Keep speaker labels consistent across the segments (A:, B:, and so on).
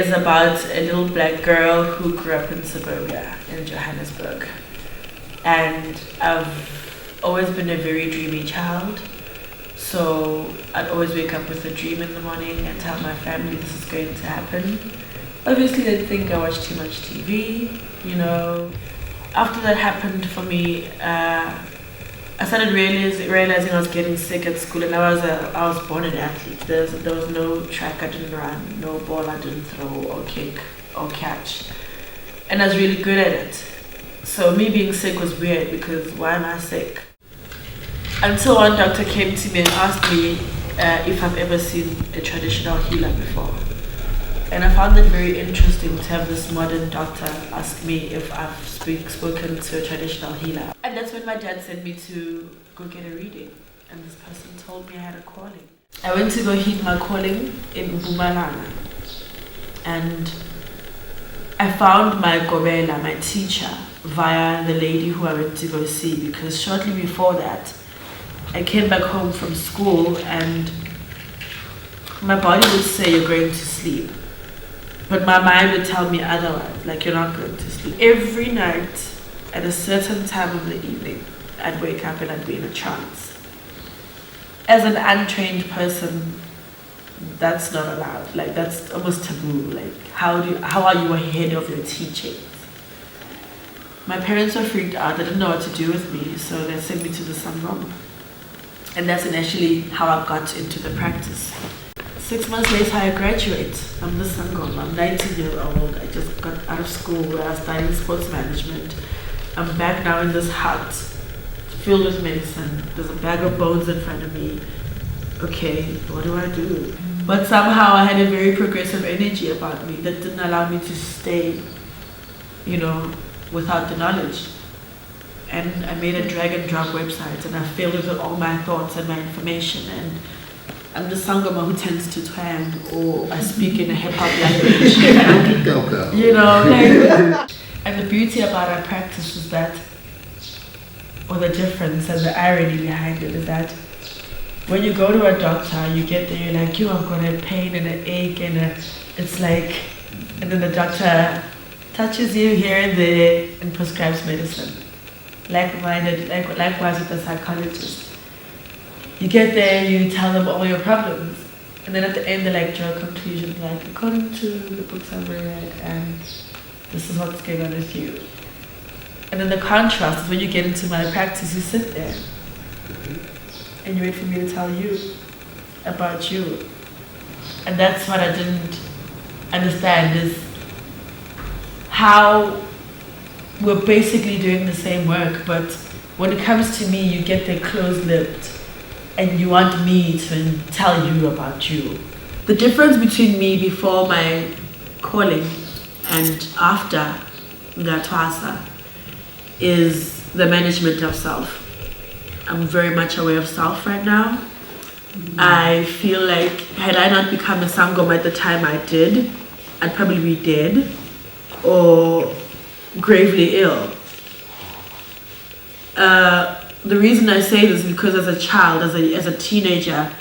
A: is about a little black girl who grew up in suburbia in Johannesburg. And I've always been a very dreamy child. So I'd always wake up with a dream in the morning and tell my family this is going to happen. Obviously they'd think I watch too much TV, you know. After that happened for me, I started realizing I was getting sick at school, and I was born an athlete. There was no track I didn't run, no ball I didn't throw or kick or catch. And I was really good at it. So me being sick was weird because why am I sick? Until one doctor came to me and asked me if I've ever seen a traditional healer before. And I found it very interesting to have this modern doctor ask me if I've spoken to a traditional healer. And that's when my dad sent me to go get a reading. And this person told me I had a calling. I went to go heed my calling in Mpumalanga. And I found my gobela, my teacher, via the lady who I went to go see, because shortly before that, I came back home from school and my body would say you're going to sleep. But my mind would tell me otherwise, like you're not going to sleep. Every night, at a certain time of the evening, I'd wake up and I'd be in a trance. As an untrained person, that's not allowed. Like that's almost taboo. Like how are you ahead of your teachings? My parents were freaked out. They didn't know what to do with me, so they sent me to the sangoma. And that's initially how I got into the practice. 6 months later, I graduate from the sangoma. I'm 19 years old. I just got out of school where I was studying sports management. I'm back now in this hut, filled with medicine. There's a bag of bones in front of me. Okay, what do I do? But somehow I had a very progressive energy about me that didn't allow me to stay, you know, without the knowledge. And I made a drag and drop website and I filled it with all my thoughts and my information. And I'm the sangoma who tends to twang, or I speak in a hip-hop language. You know, like, and the beauty about our practice is that, or the difference and the irony behind it is that when you go to a doctor, you get there, you're like, I've got a pain and an ache and it's like, and then the doctor touches you here and there and prescribes medicine. Likewise with the psychologist. You get there, you tell them all your problems, and then at the end they like draw a conclusion, like according to the books I've read, and this is what's going on with you. And then the contrast is when you get into my practice, you sit there and you wait for me to tell you about you. And that's what I didn't understand, is how we're basically doing the same work, but when it comes to me, you get there closed-lipped and you want me to tell you about you. The difference between me before my calling and after the thwasa is the management of self. I'm very much aware of self right now. I feel like had I not become a sangoma at the time I did, I'd probably be dead or gravely ill. The reason I say this is because as a child, as a teenager,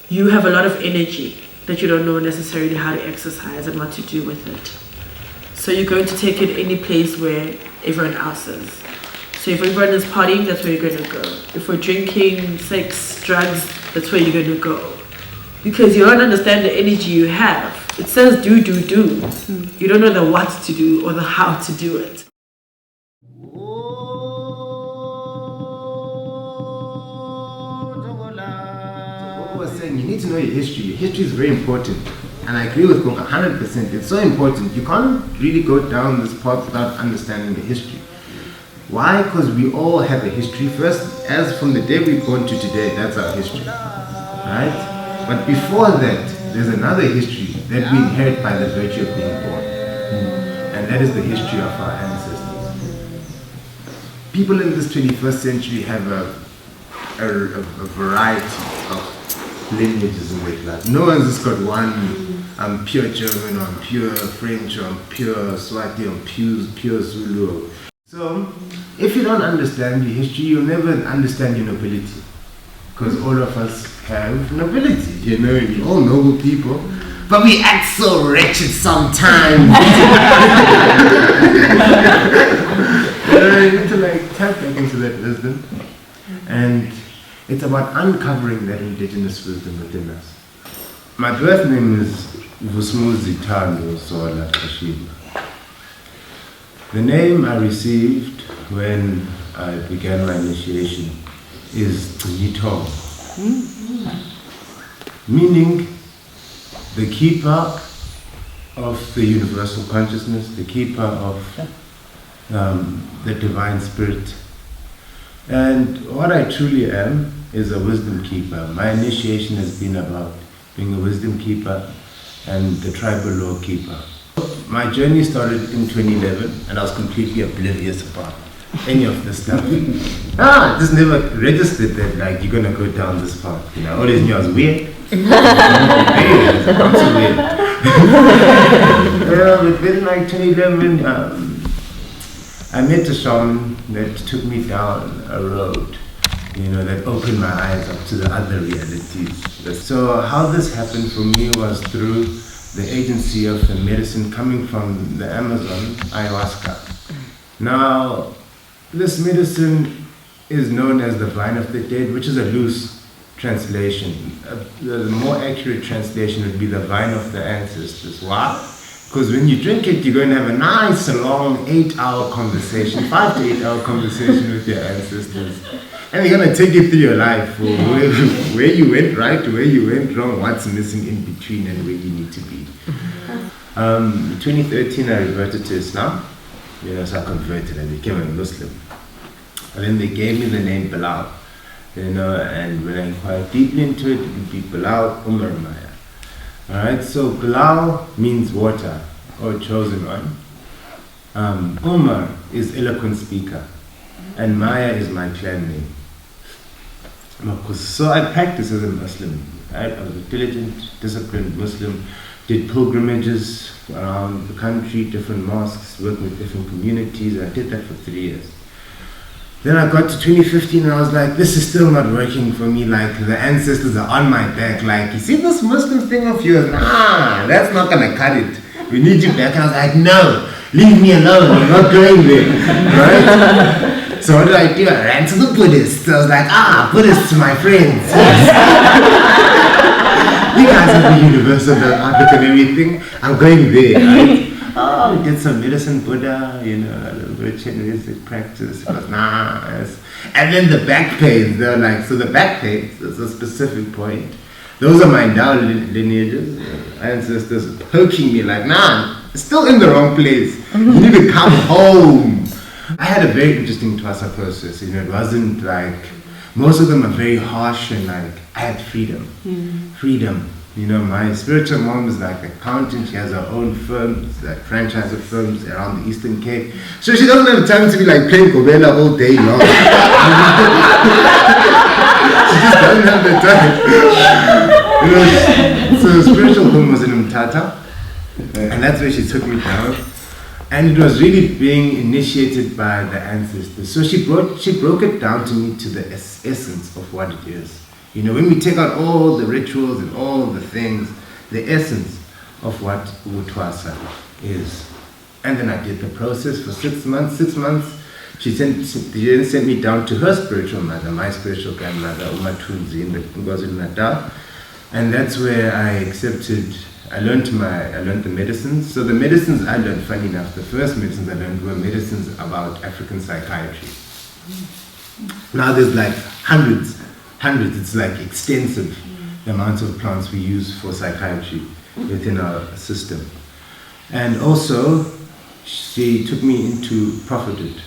A: you have a lot of energy that you don't know necessarily how to exercise and what to do with it. So you're going to take it any place where everyone else is. So if everyone is partying, that's where you're going to go. If we're drinking, sex, drugs, that's where you're going to go. Because you don't understand the energy you have. It says do. You don't know the what to do or the how to do it.
B: You need to know your history. Your history is very important, and I agree with Gogo 100%. It's so important. You can't really go down this path without understanding the history. Why? Because we all have a history. First, as from the day we're born to today, that's our history, right? But before that, there's another history that we inherit by the virtue of being born, and that is the history of our ancestors. People in this 21st century have a variety of lineages in their blood. No one's just got one, I'm pure German, or I'm pure French, or I'm pure Swati, or I'm pure Zulu. So, if you don't understand your history, you'll never understand your nobility. Because all of us have nobility, you know, we're all noble people. but we act so wretched sometimes. You need to like tap back into that wisdom, and it's about uncovering that indigenous wisdom within us. My birth name is Zola Xashimba. The name I received when I began my initiation is Yito, meaning the keeper of the universal consciousness, the keeper of the divine spirit. And what I truly am is a wisdom keeper. My initiation has been about being a wisdom keeper and the tribal law keeper. My journey started in 2011 and I was completely oblivious about any of this stuff. I just never registered that like you're gonna go down this path. You know, I always knew I was weird. I'm so weird. But then like 2011, I met a shaman that took me down a road, you know, that opened my eyes up to the other realities. So how this happened for me was through the agency of the medicine coming from the Amazon, ayahuasca. Now, this medicine is known as the vine of the dead, which is a loose translation. The more accurate translation would be the vine of the ancestors. Why? Because when you drink it, you're going to have a nice long 8-hour conversation, 5 to 8 hour conversation with your ancestors. And they're going to take you through your life, for where you went right, where you went wrong, what's missing in between, and where you need to be. In 2013, I reverted to Islam. You know, so I converted and became a Muslim. And then they gave me the name Bilal. You know, and when I inquired deeply into it, it would be Bilal Umar Maya. Alright, so Bilal means water, or chosen one. Umar is eloquent speaker, and Maya is my clan name. So I practiced as a Muslim. I was a diligent, disciplined Muslim, did pilgrimages around the country, different mosques, worked with different communities. I did that for 3 years. Then I got to 2015 and I was like, this is still not working for me. Like, the ancestors are on my back. Like, you see this Muslim thing of yours? Nah, that's not gonna cut it. We need you back. And I was like, no, leave me alone. I'm not going there. Right? So what did I do? I ran to the Buddhists. I was like, Buddhists, my friends. You guys have the universal, the Arabic and everything. I'm going there, right? We did some medicine Buddha, you know, a little bit of Chinese practice. But yes. And then the back pains, they're like, so the back pains is a specific point. Those are my down lineages, ancestors poking me like, still in the wrong place. You need to come home. I had a very interesting thwasa process, you know, it wasn't like, most of them are very harsh and like, I had freedom. Freedom. You know, my spiritual mom is like an accountant. She has her own firms, like franchise of firms around the Eastern Cape. So she doesn't have time to be like playing gobela all day long. She just doesn't have the time. You know, so spiritual home was in Umtata, and that's where she took me down. And it was really being initiated by the ancestors. So she broke it down to me to the essence of what it is. You know, when we take out all the rituals and all the things, the essence of what thwasa is. And then I did the process for 6 months. 6 months, she then sent me down to her spiritual mother, my spiritual grandmother, Umatunzi in the KwaZulu-Natal. And that's where I learned the medicines. So the medicines I learned, funny enough, the first medicines I learned were medicines about African psychiatry. Now there's like hundreds, it's like extensive, the amounts of plants we use for psychiatry within our system. And also, she took me into prophethood.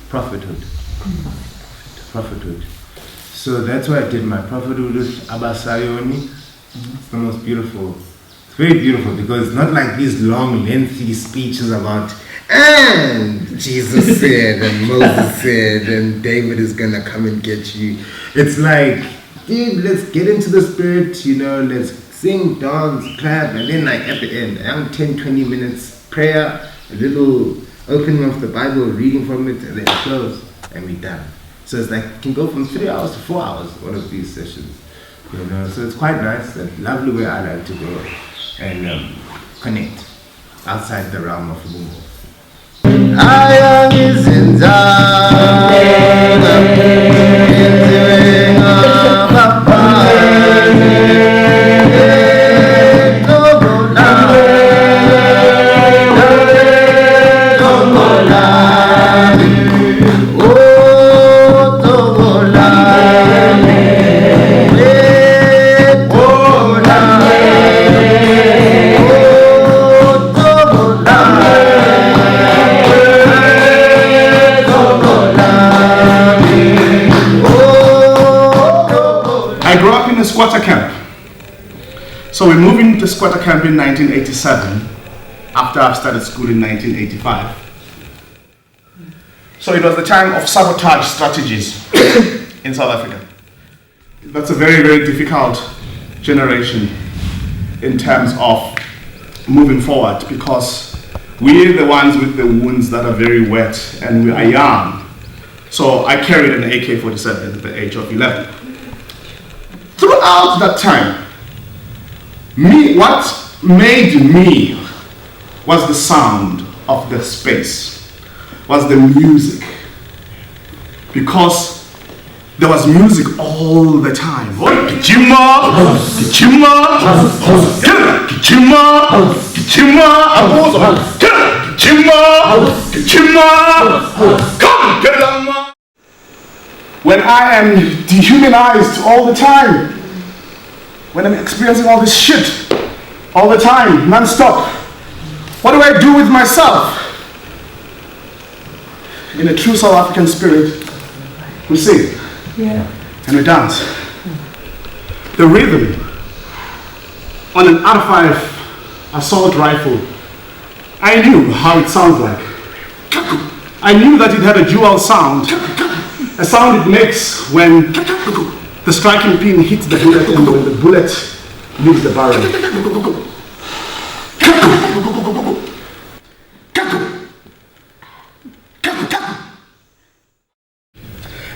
B: Prophethood. So that's why I did my prophethood with Abasayoni. It's the most beautiful. It's very beautiful because it's not like these long, lengthy speeches about, and Jesus said, and Moses said, and David is gonna come and get you. It's like, dude, let's get into the spirit, you know, let's sing, dance, clap, and then like at the end, around 10-20 minutes, prayer, a little opening of the Bible, reading from it, and then close, and we're done. So it's like, it can go from 3 hours to 4 hours, one of these sessions. You know, so it's quite nice, a lovely way I like to go and connect outside the realm of Ubungo.
C: Squatter camp. So we moved into squatter camp in 1987 after I started school in 1985. So it was the time of sabotage strategies in South Africa. That's a very, very difficult generation in terms of moving forward because we're the ones with the wounds that are very wet and we are young. So I carried an AK-47 at the age of 11. Throughout that time, what made me was the sound of the space, was the music. Because there was music all the time. When I am dehumanized all the time, when I'm experiencing all this shit all the time, non-stop, what do I do with myself? In a true South African spirit, we sing and we dance. The rhythm on an R5 assault rifle, I knew how it sounds like. I knew that it had a dual sound. A sound it makes when the striking pin hits the bullet and when the bullet leaves the barrel.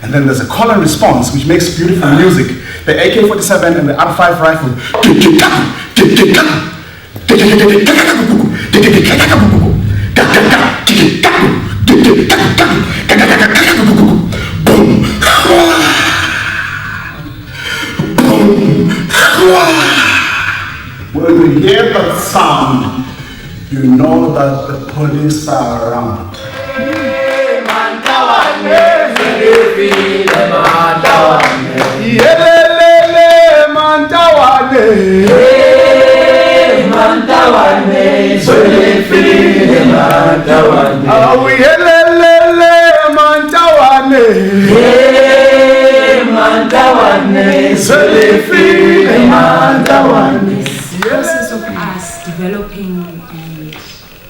C: And then there's a call and response which makes beautiful music. The AK-47 and the R5 rifle. When you hear that sound, you know that the police are around.
D: The process of us developing and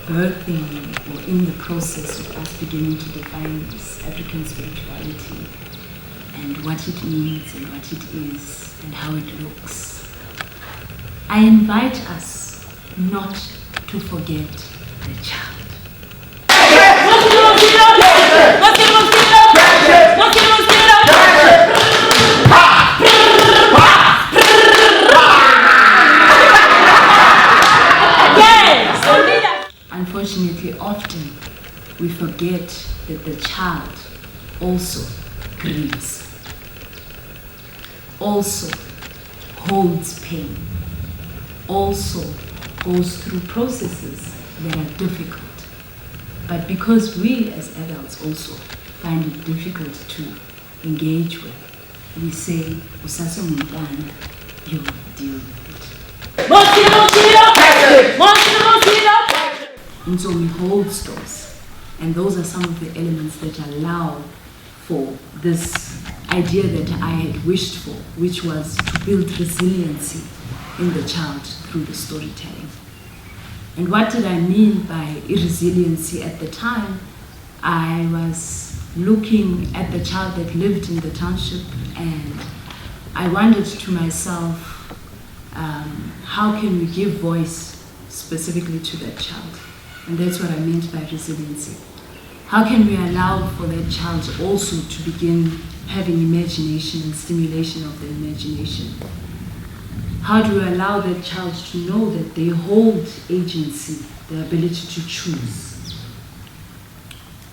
D: birthing, or in the process of us beginning to define this African spirituality and what it means and what it is and how it looks, I invite us not to forget the child. Unfortunately, often we forget that the child also grieves, also holds pain, also goes through processes that are difficult. But because we as adults also find it difficult to engage with, we say, "Usase umntwana, you deal with it." And so we hold stores, and those are some of the elements that allow for this idea that I had wished for, which was to build resiliency in the child through the storytelling. And what did I mean by resiliency at the time? I was looking at the child that lived in the township, and I wondered to myself, how can we give voice specifically to that child? And that's what I meant by resiliency. How can we allow for that child also to begin having imagination and stimulation of the imagination? How do we allow that child to know that they hold agency, the ability to choose?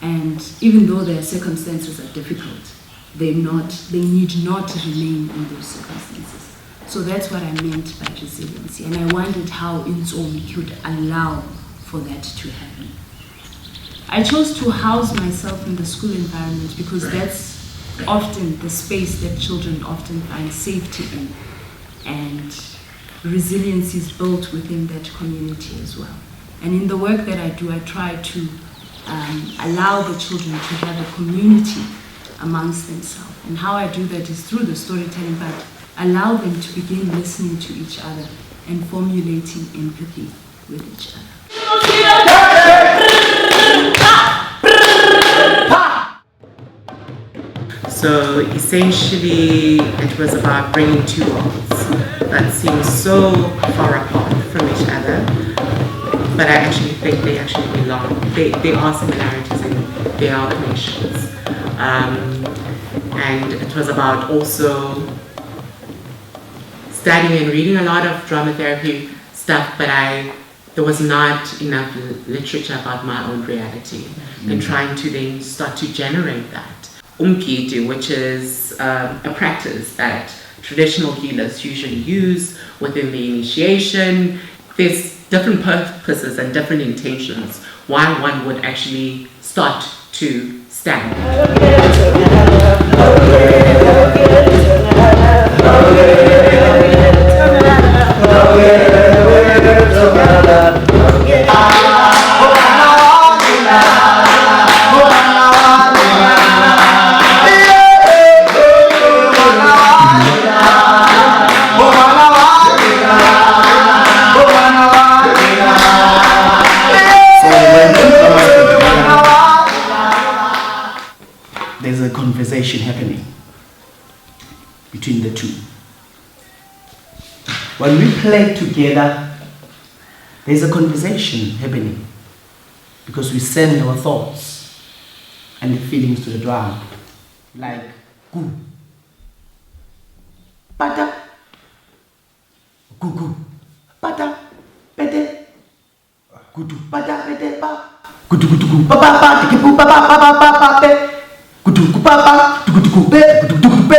D: And even though their circumstances are difficult, they need not remain in those circumstances. So that's what I meant by resiliency. And I wondered how Inzomi could allow for that to happen. I chose to house myself in the school environment because that's often the space that children often find safety in. And resilience is built within that community as well. And in the work that I do, I try to allow the children to have a community amongst themselves. And how I do that is through the storytelling, but allow them to begin listening to each other and formulating empathy with each other.
E: So essentially, it was about bringing two worlds that seem so far apart from each other, but I actually think they actually belong. There are similarities and there are connections. And it was about also studying and reading a lot of drama therapy stuff, but there was not enough literature about my own reality, and trying to then start to generate that. Umkitu, which is a practice that traditional healers usually use within the initiation. There's different purposes and different intentions why one would actually start to stand.
F: There's a conversation happening between the two. When we play together, there's a conversation happening because we send our thoughts and the feelings to the drum, like gu, pata, gu, pata, pete, gudu, pata, pete, pa, gudu, pa, pa, pa, tiki, pa, pa, pa, pa, pa, pa, pe. Kutu kupapa, tukutuku pe, kutuku pe,